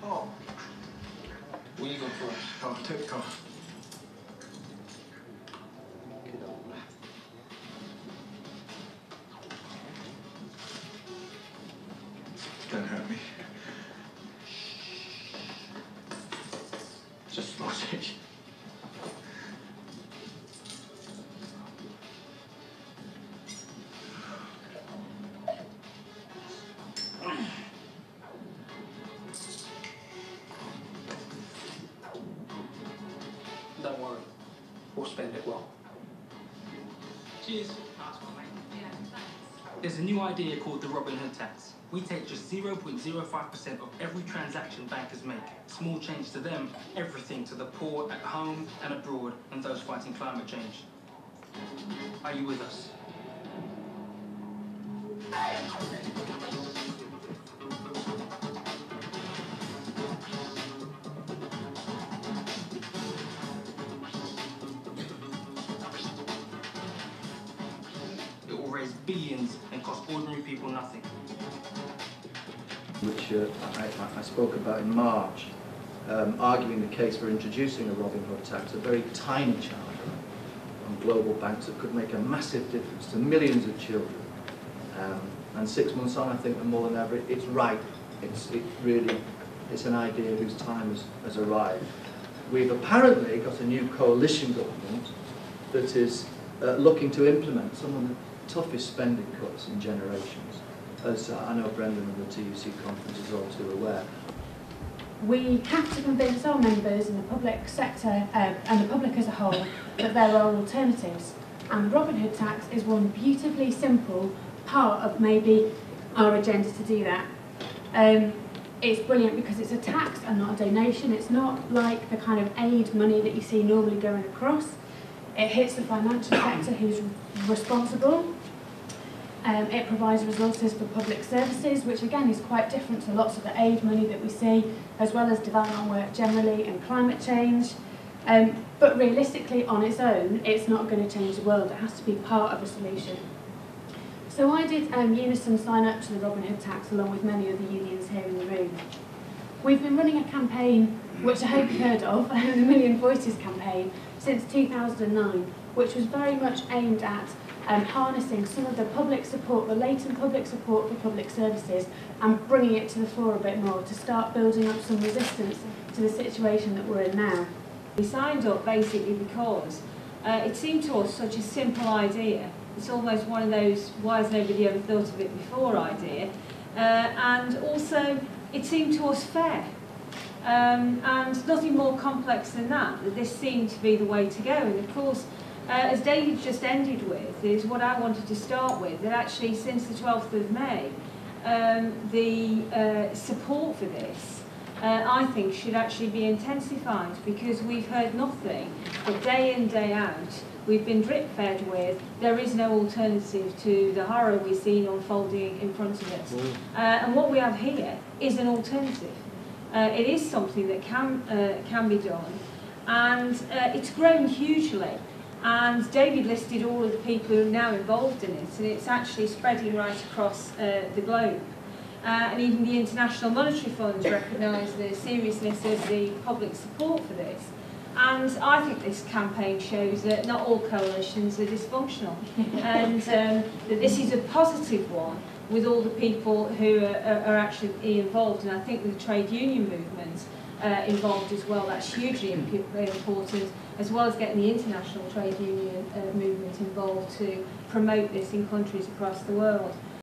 Oh. What are you going for? Oh, take the car. Don't hurt me. Just logic. Don't worry, we'll spend it well. Cheers. There's a new idea called the Robin Hood tax. We take just 0.05% of every transaction bankers make. Small change to them, everything to the poor at home and abroad and those fighting climate change. Are you with us? It will raise billions and cost ordinary people nothing. Which I spoke about in March, arguing the case for introducing a Robin Hood tax, a very tiny charge on global banks that could make a massive difference to millions of children. And 6 months on, I think, and more than ever, it's right. It's an idea whose time has arrived. We've apparently got a new coalition government that is looking to implement some of the toughest spending cuts in generations, as I know Brendan and the TUC Congress is all too aware. We have to convince our members and the public sector and the public as a whole that there are alternatives, and the Robin Hood tax is one beautifully simple part of maybe our agenda to do that. It's brilliant because it's a tax and not a donation. It's not like the kind of aid money that you see normally going across. It hits the financial sector who's responsible. It provides resources for public services, which again is quite different to lots of the aid money that we see, as well as development work generally and climate change. But realistically, on its own, it's not going to change the world. It has to be part of a solution. So I did UNISON sign up to the Robin Hood tax along with many other unions here in the room. We've been running a campaign, which I hope you've heard of, the Million Voices campaign, since 2009, which was very much aimed at harnessing some of the public support, the latent public support for public services, and bringing it to the fore a bit more to start building up some resistance to the situation that we're in now. We signed up basically because it seemed to us such a simple idea. It's almost one of those why has nobody ever thought of it before idea, and also it seemed to us fair. And nothing more complex than that this seemed to be the way to go. And of course, as David just ended with, is what I wanted to start with, that actually since the 12th of May, the support for this, I think, should actually be intensified, because we've heard nothing but day in, day out, we've been drip-fed with, there is no alternative to the horror we've seen unfolding in front of us. And what we have here is an alternative. It is something that can be done, and it's grown hugely. And David listed all of the people who are now involved in it, and it's actually spreading right across the globe. And even the International Monetary Funds recognise the seriousness of the public support for this. And I think this campaign shows that not all coalitions are dysfunctional, and that this is a positive one with all the people who are actually involved. And I think with the trade union movement involved as well, that's hugely important, as well as getting the international trade union movement involved to promote this in countries across the world.